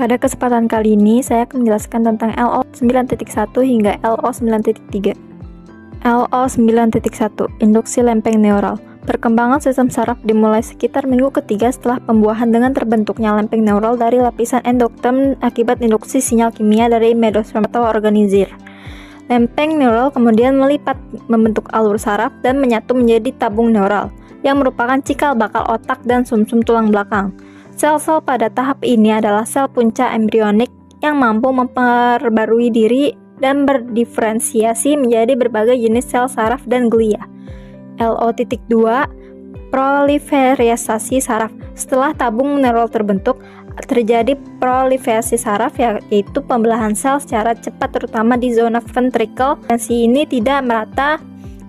Pada kesempatan kali ini, saya akan menjelaskan tentang LO 9.1 hingga LO 9.3. LO 9.1, induksi lempeng neural. Perkembangan sistem saraf dimulai sekitar minggu ketiga setelah pembuahan dengan terbentuknya lempeng neural dari lapisan endoderm akibat induksi sinyal kimia dari mesosperm atau organizir. Lempeng neural kemudian melipat, membentuk alur saraf dan menyatu menjadi tabung neural, yang merupakan cikal bakal otak dan sumsum tulang belakang. Sel-sel pada tahap ini adalah sel punca embrionik yang mampu memperbarui diri dan berdiferensiasi menjadi berbagai jenis sel saraf dan glia. LO.2 Proliferasi saraf. Setelah tabung neural terbentuk, terjadi proliferasi saraf, yaitu pembelahan sel secara cepat terutama di zona ventricle. Proliferasi ini tidak merata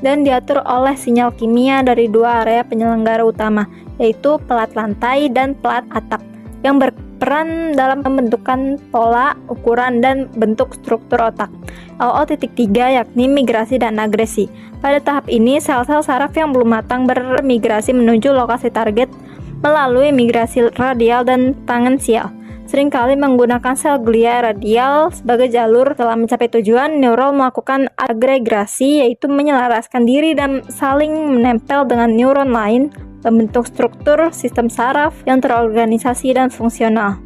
dan diatur oleh sinyal kimia dari dua area penyelenggara utama, yaitu pelat lantai dan pelat atap, yang berperan dalam pembentukan pola, ukuran, dan bentuk struktur otak. LO.3 yakni migrasi dan agresi. Pada tahap ini, sel-sel saraf yang belum matang bermigrasi menuju lokasi target melalui migrasi radial dan tangensial. Seringkali menggunakan sel glia radial sebagai jalur. Setelah mencapai tujuan, neuron melakukan agregasi, yaitu menyelaraskan diri dan saling menempel dengan neuron lain, membentuk struktur sistem saraf yang terorganisasi dan fungsional.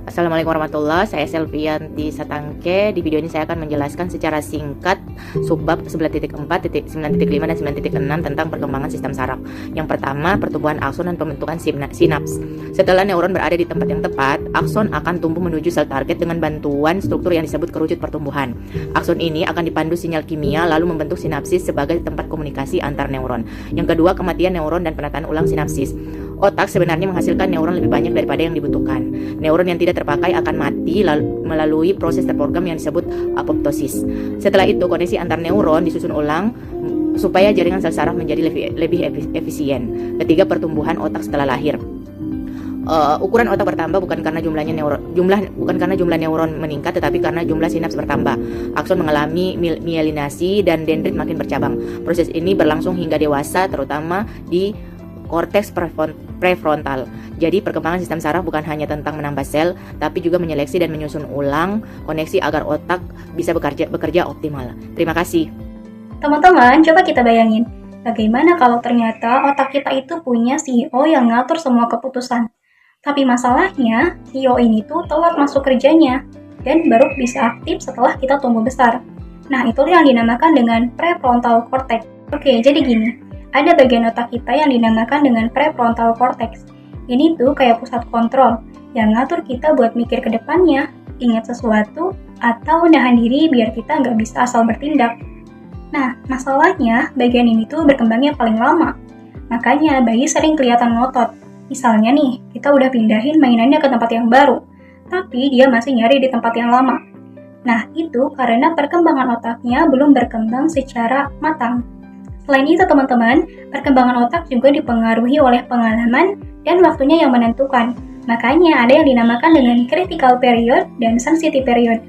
Assalamualaikum warahmatullahi wabarakatuh, saya Selvianti Satangke. Di video ini saya akan menjelaskan secara singkat subbab 11.4, 9.5, dan 9.6 tentang perkembangan sistem saraf. Yang pertama, pertumbuhan akson dan pembentukan sinaps. Setelah neuron berada di tempat yang tepat, akson akan tumbuh menuju sel target dengan bantuan struktur yang disebut kerucut pertumbuhan. Akson ini akan dipandu sinyal kimia lalu membentuk sinapsis sebagai tempat komunikasi antar neuron. Yang kedua, kematian neuron dan penataan ulang sinapsis. Otak sebenarnya menghasilkan neuron lebih banyak daripada yang dibutuhkan. Neuron yang tidak terpakai akan mati melalui proses terprogram yang disebut apoptosis. Setelah itu, koneksi antar neuron disusun ulang supaya jaringan sel saraf menjadi lebih efisien. Ketiga, pertumbuhan otak setelah lahir. Ukuran otak bertambah bukan karena jumlah neuron meningkat, tetapi karena jumlah sinaps bertambah. Akson mengalami mielinasi dan dendrit makin bercabang. Proses ini berlangsung hingga dewasa, terutama di korteks prefrontal. Jadi perkembangan sistem saraf bukan hanya tentang menambah sel, tapi juga menyeleksi dan menyusun ulang koneksi agar otak bisa bekerja optimal. Terima kasih. Teman-teman, coba kita bayangin, bagaimana kalau ternyata otak kita itu punya CEO yang ngatur semua keputusan. Tapi masalahnya, CEO ini tuh telat masuk kerjanya, dan baru bisa aktif setelah kita tumbuh besar. Nah, itulah yang dinamakan dengan prefrontal cortex. Oke, jadi gini. Ada bagian otak kita yang dinamakan dengan prefrontal cortex. Ini tuh kayak pusat kontrol yang ngatur kita buat mikir ke depannya, ingat sesuatu, atau nahan diri biar kita nggak bisa asal bertindak. Nah, masalahnya bagian ini tuh berkembangnya paling lama. Makanya bayi sering kelihatan ngotot. Misalnya nih, kita udah pindahin mainannya ke tempat yang baru, tapi dia masih nyari di tempat yang lama. Nah, itu karena perkembangan otaknya belum berkembang secara matang. Selain itu teman-teman, perkembangan otak juga dipengaruhi oleh pengalaman dan waktunya yang menentukan. Makanya ada yang dinamakan dengan critical period dan sensitive period.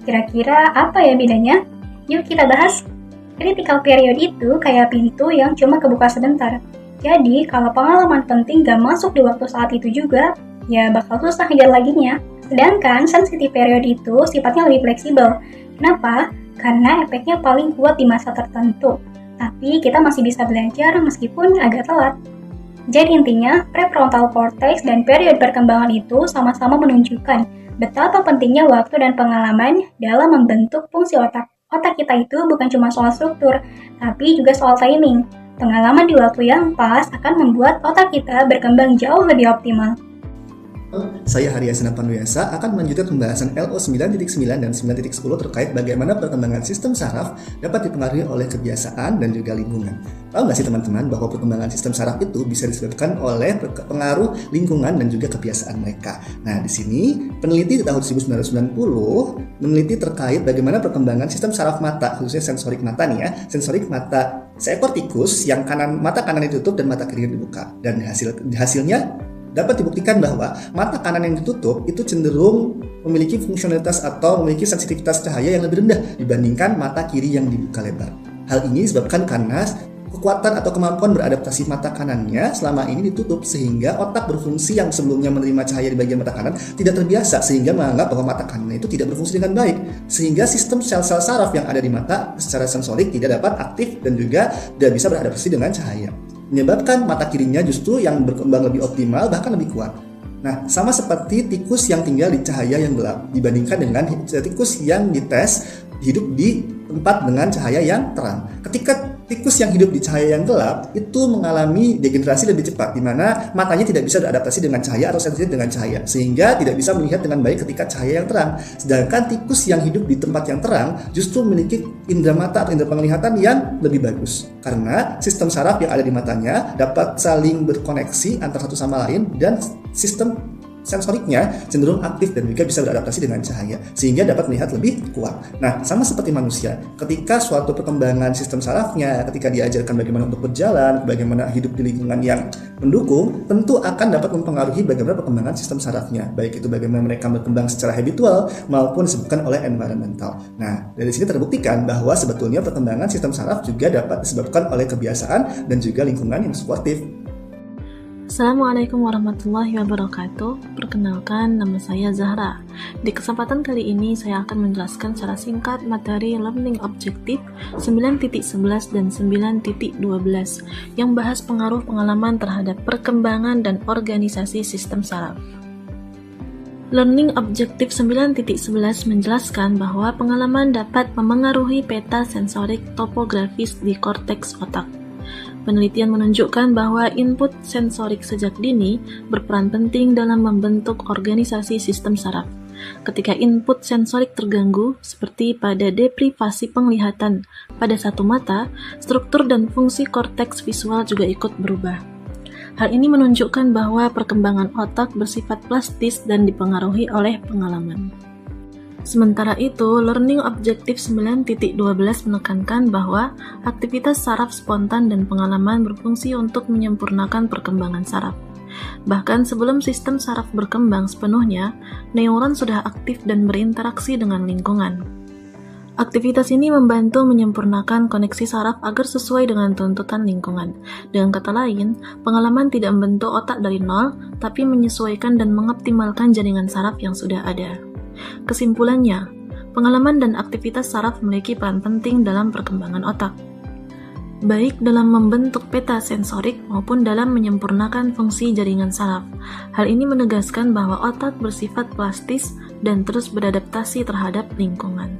Kira-kira apa ya bedanya? Yuk kita bahas. Critical period itu kayak pintu yang cuma kebuka sebentar. Jadi kalau pengalaman penting gak masuk di waktu saat itu juga, ya bakal susah ngejar laginya. Sedangkan sensitive period itu sifatnya lebih fleksibel. Kenapa? Karena efeknya paling kuat di masa tertentu. Tapi kita masih bisa belajar meskipun agak telat. Jadi intinya, prefrontal cortex dan periode perkembangan itu sama-sama menunjukkan betapa pentingnya waktu dan pengalaman dalam membentuk fungsi otak. Otak kita itu bukan cuma soal struktur, tapi juga soal timing. Pengalaman di waktu yang pas akan membuat otak kita berkembang jauh lebih optimal. Saya Haryasena Panduyasa akan melanjutkan pembahasan LO 9.9 dan 9.10 terkait bagaimana perkembangan sistem saraf dapat dipengaruhi oleh kebiasaan dan juga lingkungan. Tahu nggak sih teman-teman bahwa perkembangan sistem saraf itu bisa disebabkan oleh pengaruh lingkungan dan juga kebiasaan mereka. Nah, di sini peneliti di tahun 1990 meneliti terkait bagaimana perkembangan sistem saraf mata, khususnya sensorik mata nih ya, sensorik mata seekor tikus yang mata kanan ditutup dan mata kiri dibuka. Dan hasilnya dapat dibuktikan bahwa mata kanan yang ditutup itu cenderung memiliki fungsionalitas atau memiliki sensitivitas cahaya yang lebih rendah dibandingkan mata kiri yang dibuka lebar. Hal ini disebabkan karena kekuatan atau kemampuan beradaptasi mata kanannya selama ini ditutup sehingga otak berfungsi yang sebelumnya menerima cahaya di bagian mata kanan tidak terbiasa sehingga menganggap bahwa mata kanannya itu tidak berfungsi dengan baik, sehingga sistem sel-sel saraf yang ada di mata secara sensorik tidak dapat aktif dan juga tidak bisa beradaptasi dengan cahaya, menyebabkan mata kirinya justru yang berkembang lebih optimal bahkan lebih kuat. Nah, sama seperti tikus yang tinggal di cahaya yang gelap dibandingkan dengan tikus yang dites hidup di tempat dengan cahaya yang terang. Ketika tikus yang hidup di cahaya yang gelap itu mengalami degenerasi lebih cepat, di mana matanya tidak bisa beradaptasi dengan cahaya atau sensitif dengan cahaya, sehingga tidak bisa melihat dengan baik ketika cahaya yang terang. Sedangkan tikus yang hidup di tempat yang terang justru memiliki indera mata atau indera penglihatan yang lebih bagus, karena sistem saraf yang ada di matanya dapat saling berkoneksi antara satu sama lain dan sistem sensoriknya cenderung aktif dan juga bisa beradaptasi dengan cahaya sehingga dapat melihat lebih kuat. Nah, sama seperti manusia, ketika suatu perkembangan sistem sarafnya, ketika diajarkan bagaimana untuk berjalan, bagaimana hidup di lingkungan yang mendukung, tentu akan dapat mempengaruhi bagaimana perkembangan sistem sarafnya, baik itu bagaimana mereka berkembang secara habitual maupun disebabkan oleh environmental. Nah, dari sini terbuktikan bahwa sebetulnya perkembangan sistem saraf juga dapat disebabkan oleh kebiasaan dan juga lingkungan yang suportif. Assalamualaikum warahmatullahi wabarakatuh. Perkenalkan, nama saya Zahra. Di kesempatan kali ini saya akan menjelaskan secara singkat materi Learning Objective 9.11 dan 9.12 yang bahas pengaruh pengalaman terhadap perkembangan dan organisasi sistem saraf. Learning Objective 9.11 menjelaskan bahwa pengalaman dapat memengaruhi peta sensorik topografis di korteks otak. Penelitian menunjukkan bahwa input sensorik sejak dini berperan penting dalam membentuk organisasi sistem saraf. Ketika input sensorik terganggu, seperti pada deprivasi penglihatan pada satu mata, struktur dan fungsi korteks visual juga ikut berubah. Hal ini menunjukkan bahwa perkembangan otak bersifat plastis dan dipengaruhi oleh pengalaman. Sementara itu, Learning Objective 9.12 menekankan bahwa aktivitas saraf spontan dan pengalaman berfungsi untuk menyempurnakan perkembangan saraf. Bahkan sebelum sistem saraf berkembang sepenuhnya, neuron sudah aktif dan berinteraksi dengan lingkungan. Aktivitas ini membantu menyempurnakan koneksi saraf agar sesuai dengan tuntutan lingkungan. Dengan kata lain, pengalaman tidak membentuk otak dari nol, tapi menyesuaikan dan mengoptimalkan jaringan saraf yang sudah ada. Kesimpulannya, pengalaman dan aktivitas saraf memiliki peran penting dalam perkembangan otak, baik dalam membentuk peta sensorik maupun dalam menyempurnakan fungsi jaringan saraf. Hal ini menegaskan bahwa otak bersifat plastis dan terus beradaptasi terhadap lingkungan.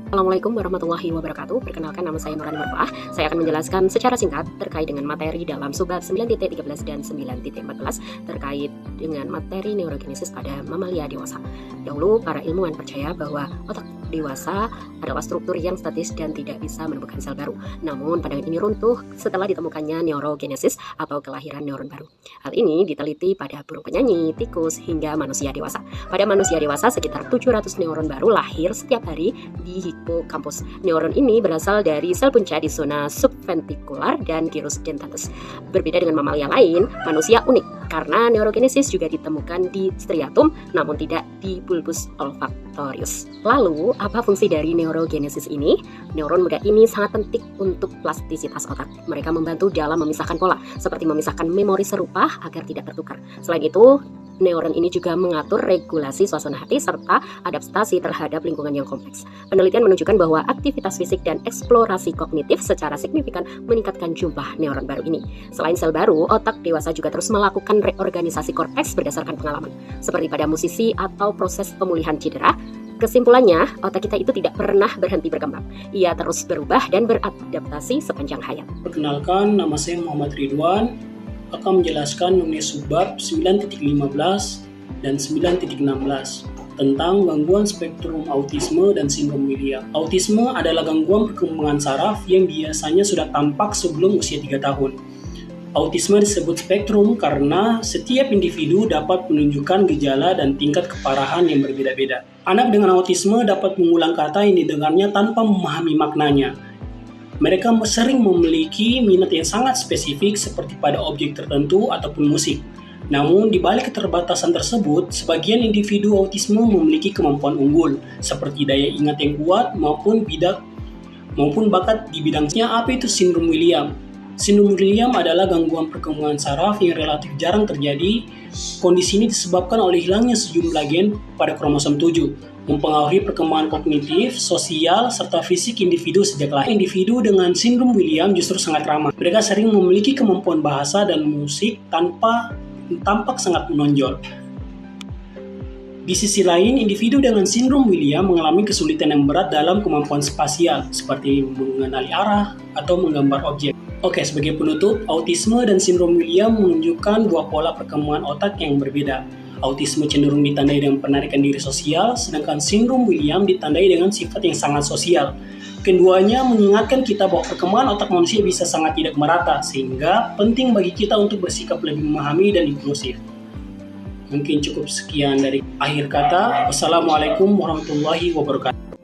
Assalamualaikum warahmatullahi wabarakatuh. Perkenalkan, nama saya Nurani Marfah. Saya akan menjelaskan secara singkat terkait dengan materi dalam subbab 9.13 dan 9.14 terkait dengan materi neurogenesis pada mamalia dewasa. Dahulu, para ilmuwan percaya bahwa otak dewasa adalah struktur yang statis dan tidak bisa menumbuhkan sel baru. Namun, pandangan ini runtuh setelah ditemukannya neurogenesis atau kelahiran neuron baru. Hal ini diteliti pada burung penyanyi, tikus, hingga manusia dewasa. Pada manusia dewasa, sekitar 700 neuron baru lahir setiap hari di hippocampus. Neuron ini berasal dari sel punca di zona subventikular dan gyrus dentatus. Berbeda dengan mamalia lain, manusia unik karena neurogenesis juga ditemukan di striatum namun tidak di bulbus olfaktorius. Lalu, apa fungsi dari neurogenesis ini? Neuron muda ini sangat penting untuk plastisitas otak. Mereka membantu dalam memisahkan pola, seperti memisahkan memori serupa agar tidak tertukar. Selain itu, neuron ini juga mengatur regulasi suasana hati serta adaptasi terhadap lingkungan yang kompleks. Penelitian menunjukkan bahwa aktivitas fisik dan eksplorasi kognitif secara signifikan meningkatkan jumlah neuron baru ini. Selain sel baru, otak dewasa juga terus melakukan reorganisasi korteks berdasarkan pengalaman, seperti pada musisi atau proses pemulihan cedera. Kesimpulannya, otak kita itu tidak pernah berhenti berkembang. Ia terus berubah dan beradaptasi sepanjang hayat. Perkenalkan, nama saya Muhammad Ridwan, akan menjelaskan mengenai subbab 9.15 dan 9.16 tentang gangguan spektrum autisme dan sindrom Williams. Autisme adalah gangguan perkembangan saraf yang biasanya sudah tampak sebelum usia 3 tahun. Autisme disebut spektrum karena setiap individu dapat menunjukkan gejala dan tingkat keparahan yang berbeda-beda. Anak dengan autisme dapat mengulang kata yang didengarnya tanpa memahami maknanya. Mereka sering memiliki minat yang sangat spesifik seperti pada objek tertentu ataupun musik. Namun, di balik keterbatasan tersebut, sebagian individu autisme memiliki kemampuan unggul, seperti daya ingat yang kuat maupun maupun bakat di bidangnya. Apa itu sindrom William? Sindrom William adalah gangguan perkembangan saraf yang relatif jarang terjadi. Kondisi ini disebabkan oleh hilangnya sejumlah gen pada kromosom 7, mempengaruhi perkembangan kognitif, sosial, serta fisik individu sejak lahir. Individu dengan sindrom William justru sangat ramah. Mereka sering memiliki kemampuan bahasa dan musik tanpa tampak sangat menonjol. Di sisi lain, individu dengan sindrom William mengalami kesulitan yang berat dalam kemampuan spasial, seperti mengenali arah atau menggambar objek. Oke, sebagai penutup, autisme dan sindrom William menunjukkan dua pola perkembangan otak yang berbeda. Autisme cenderung ditandai dengan penarikan diri sosial, sedangkan sindrom William ditandai dengan sifat yang sangat sosial. Keduanya mengingatkan kita bahwa perkembangan otak manusia bisa sangat tidak merata, sehingga penting bagi kita untuk bersikap lebih memahami dan inklusif. Mungkin cukup sekian dari akhir kata. Wassalamualaikum warahmatullahi wabarakatuh.